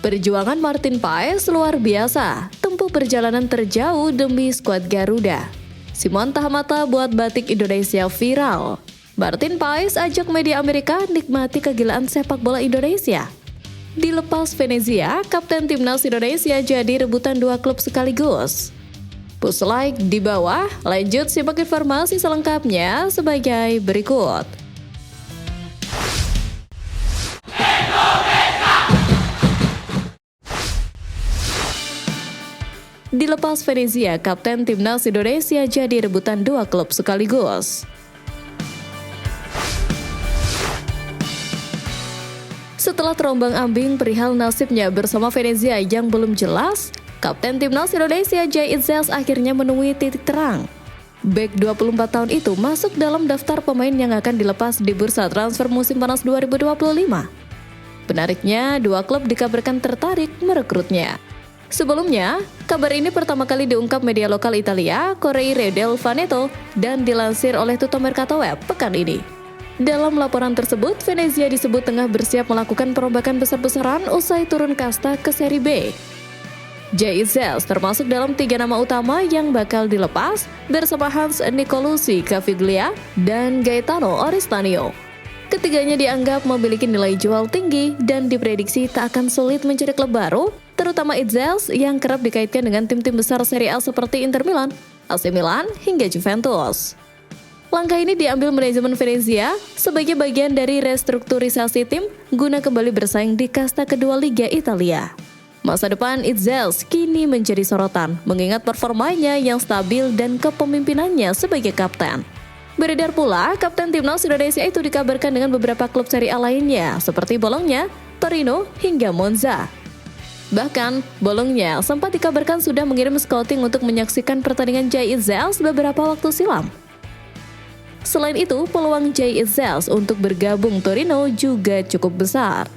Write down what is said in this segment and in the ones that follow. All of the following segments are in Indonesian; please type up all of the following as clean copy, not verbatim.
Perjuangan Martin Paes luar biasa, tempuh perjalanan terjauh demi skuad Garuda. Simon Tahamata buat batik Indonesia viral. Martin Paes ajak media Amerika nikmati kegilaan sepak bola Indonesia. Dilepas Venezia, Kapten Timnas Indonesia jadi rebutan dua klub sekaligus. Push like di bawah, lanjut simak informasi selengkapnya sebagai berikut. Dilepas Venezia, Kapten Timnas Indonesia jadi rebutan dua klub sekaligus. Setelah terombang-ambing perihal nasibnya bersama Venezia yang belum jelas, Kapten Timnas Indonesia Jay Itzels akhirnya menemui titik terang. Bek 24 tahun itu masuk dalam daftar pemain yang akan dilepas di bursa transfer musim panas 2025. Menariknya, dua klub dikabarkan tertarik merekrutnya. Sebelumnya, kabar ini pertama kali diungkap media lokal Italia, Corriere del Veneto, dan dilansir oleh Tutto Mercato Web pekan ini. Dalam laporan tersebut, Venezia disebut tengah bersiap melakukan perombakan besar-besaran usai turun kasta ke Serie B. Jay Itzels termasuk dalam 3 nama utama yang bakal dilepas bersama Hans Nicolucci Caviglia dan Gaetano Oristanio. Ketiganya dianggap memiliki nilai jual tinggi dan diprediksi tak akan sulit mencari klub baru, terutama Itzels yang kerap dikaitkan dengan tim-tim besar Serie A seperti Inter Milan, AC Milan, hingga Juventus. Langkah ini diambil manajemen Venezia sebagai bagian dari restrukturisasi tim guna kembali bersaing di kasta kedua Liga Italia. Masa depan Itzels kini menjadi sorotan, mengingat performanya yang stabil dan kepemimpinannya sebagai kapten. Beredar pula, Kapten Timnas Indonesia itu dikabarkan dengan beberapa klub Serie A lainnya, seperti Bologna, Torino, hingga Monza. Bahkan, Bologna sempat dikabarkan sudah mengirim scouting untuk menyaksikan pertandingan Jay Itzels beberapa waktu silam. Selain itu, peluang Jay Itzels untuk bergabung Torino juga cukup besar.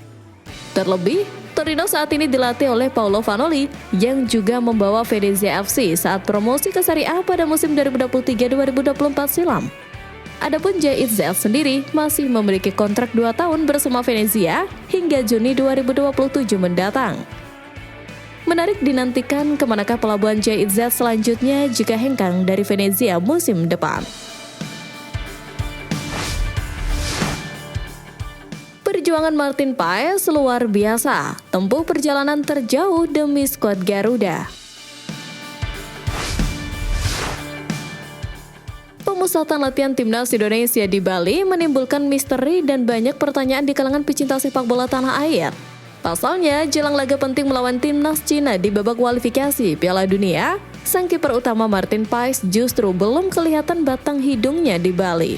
Terlebih, Torino saat ini dilatih oleh Paolo Vanoli yang juga membawa Venezia FC saat promosi ke Serie A pada musim 2023-2024 silam. Adapun Jay Itzels sendiri masih memiliki kontrak 2 tahun bersama Venezia hingga Juni 2027 mendatang. Menarik dinantikan kemanakah pelabuhan Jay Itzels selanjutnya jika hengkang dari Venezia musim depan. Perjuangan Martin Paes luar biasa, tempuh perjalanan terjauh demi skuad Garuda. Pemusatan latihan Timnas Indonesia di Bali menimbulkan misteri dan banyak pertanyaan di kalangan pecinta sepak bola tanah air. Pasalnya, jelang laga penting melawan Timnas Cina di babak kualifikasi Piala Dunia, sang kiper utama Martin Paes justru belum kelihatan batang hidungnya di Bali.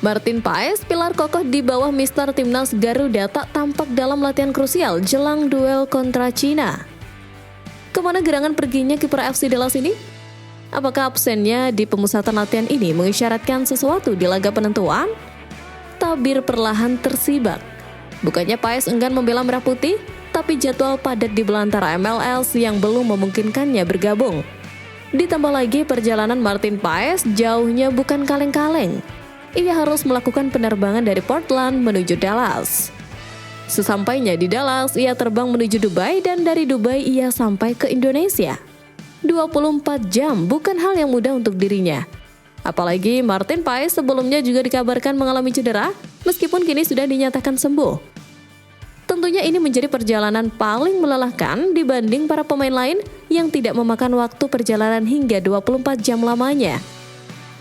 Martin Paes, pilar kokoh di bawah Mister Timnas Garuda, tak tampak dalam latihan krusial jelang duel kontra Cina. Kemana gerangan perginya kiper FC Dallas ini? Apakah absennya di pemusatan latihan ini mengisyaratkan sesuatu di laga penentuan? Tabir perlahan tersibak. Bukannya Paes enggan membela Merah Putih, tapi jadwal padat di belantara MLS yang belum memungkinkannya bergabung. Ditambah lagi perjalanan Martin Paes jauhnya bukan kaleng-kaleng. Ia harus melakukan penerbangan dari Portland menuju Dallas. Sesampainya di Dallas, ia terbang menuju Dubai dan dari Dubai ia sampai ke Indonesia. 24 jam bukan hal yang mudah untuk dirinya. Apalagi Martin Paes sebelumnya juga dikabarkan mengalami cedera, meskipun kini sudah dinyatakan sembuh. Tentunya ini menjadi perjalanan paling melelahkan dibanding para pemain lain yang tidak memakan waktu perjalanan hingga 24 jam lamanya.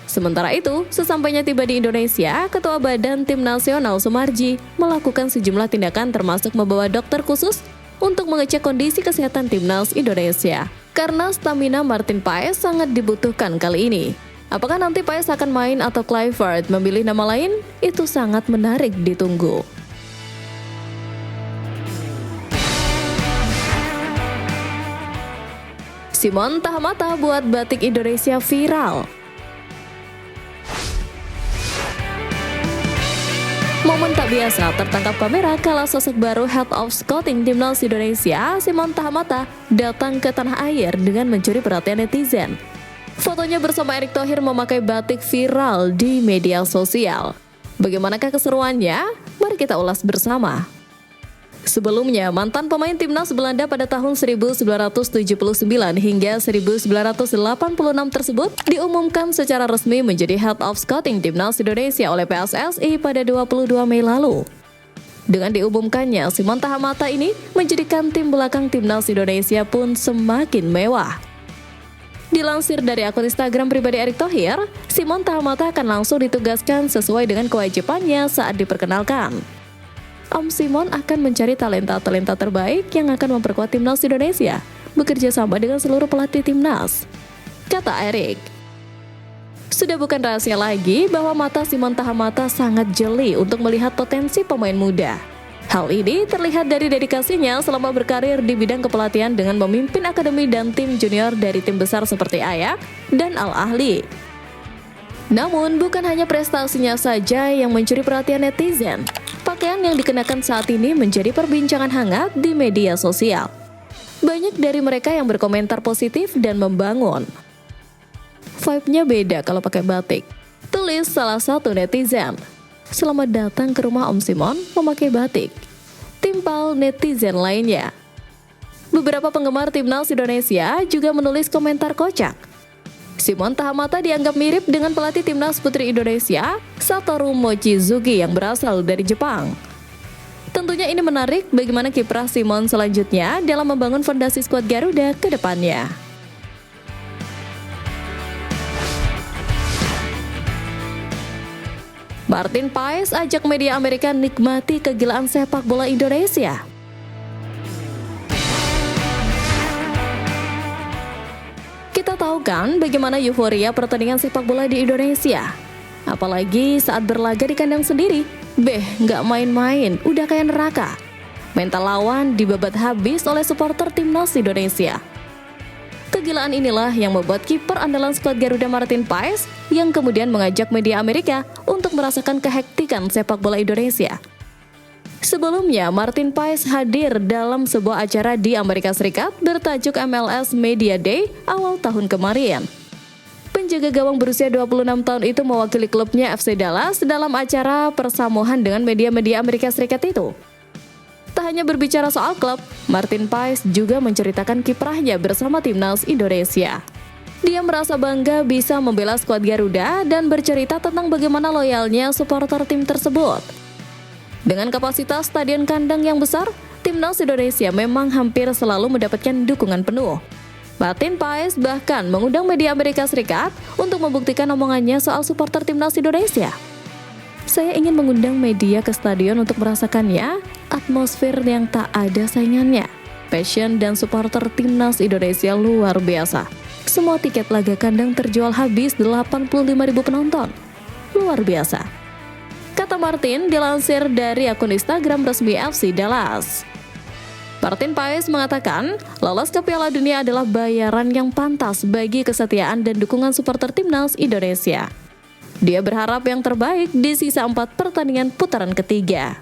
Sementara itu, sesampainya tiba di Indonesia, Ketua Badan Tim Nasional Sumarji melakukan sejumlah tindakan termasuk membawa dokter khusus untuk mengecek kondisi kesehatan Timnas Indonesia. Karena stamina Martin Paes sangat dibutuhkan kali ini. Apakah nanti Paes akan main atau Kluivert memilih nama lain? Itu sangat menarik ditunggu. Simon Tahamata buat batik Indonesia viral. Momen tak biasa tertangkap kamera kala sosok baru Head of Scouting Timnas Indonesia, Simon Tahamata, datang ke tanah air dengan mencuri perhatian netizen. Fotonya bersama Erick Thohir memakai batik viral di media sosial. Bagaimanakah keseruannya? Mari kita ulas bersama. Sebelumnya, mantan pemain timnas Belanda pada tahun 1979 hingga 1986 tersebut diumumkan secara resmi menjadi Head of Scouting Timnas Indonesia oleh PSSI pada 22 Mei lalu. Dengan diumumkannya, Simon Tahamata ini menjadikan tim belakang Timnas Indonesia pun semakin mewah. Dilansir dari akun Instagram pribadi Erick Thohir, Simon Tahamata akan langsung ditugaskan sesuai dengan kewajibannya saat diperkenalkan. Om Simon akan mencari talenta-talenta terbaik yang akan memperkuat Timnas Indonesia, bekerja sama dengan seluruh pelatih Timnas, kata Erick. Sudah bukan rahasia lagi bahwa mata Simon Tahamata sangat jeli untuk melihat potensi pemain muda. Hal ini terlihat dari dedikasinya selama berkarir di bidang kepelatihan dengan memimpin akademi dan tim junior dari tim besar seperti Ajax dan Al Ahly. Namun, bukan hanya prestasinya saja yang mencuri perhatian netizen. Pakaian yang dikenakan saat ini menjadi perbincangan hangat di media sosial. Banyak dari mereka yang berkomentar positif dan membangun. Vibe-nya beda kalau pakai batik, tulis salah satu netizen. Selamat datang ke rumah Om Simon memakai batik, timpal netizen lainnya. Beberapa penggemar Timnas Indonesia juga menulis komentar kocak. Simon Tahamata dianggap mirip dengan pelatih Timnas Putri Indonesia, Satoru Mochizuki yang berasal dari Jepang. Tentunya ini menarik bagaimana kiprah Simon selanjutnya dalam membangun fondasi skuad Garuda ke depannya. Martin Paes ajak media Amerika nikmati kegilaan sepak bola Indonesia. Kita tahu kan bagaimana euforia pertandingan sepak bola di Indonesia. Apalagi saat berlaga di kandang sendiri. Nggak main-main, udah kayak neraka. Mental lawan dibabat habis oleh supporter Timnas Indonesia. Kegilaan inilah yang membuat kiper andalan skuad Garuda Martin Paes yang kemudian mengajak media Amerika untuk merasakan kehektikan sepak bola Indonesia. Sebelumnya, Martin Paes hadir dalam sebuah acara di Amerika Serikat bertajuk MLS Media Day awal tahun kemarin. Penjaga gawang berusia 26 tahun itu mewakili klubnya FC Dallas dalam acara persamuan dengan media-media Amerika Serikat itu. Tak hanya berbicara soal klub, Martin Paes juga menceritakan kiprahnya bersama Timnas Indonesia. Dia merasa bangga bisa membela skuad Garuda dan bercerita tentang bagaimana loyalnya supporter tim tersebut. Dengan kapasitas stadion kandang yang besar, Timnas Indonesia memang hampir selalu mendapatkan dukungan penuh. Martin Paes bahkan mengundang media Amerika Serikat untuk membuktikan omongannya soal supporter Timnas Indonesia. Saya ingin mengundang media ke stadion untuk merasakannya, atmosfer yang tak ada saingannya. Passion dan supporter Timnas Indonesia luar biasa. Semua tiket laga kandang terjual habis 85.000 penonton. Luar biasa, kata Martin dilansir dari akun Instagram resmi FC Dallas. Martin Paes mengatakan, lolos ke Piala Dunia adalah bayaran yang pantas bagi kesetiaan dan dukungan supporter Timnas Indonesia. Dia berharap yang terbaik di sisa 4 pertandingan putaran ketiga.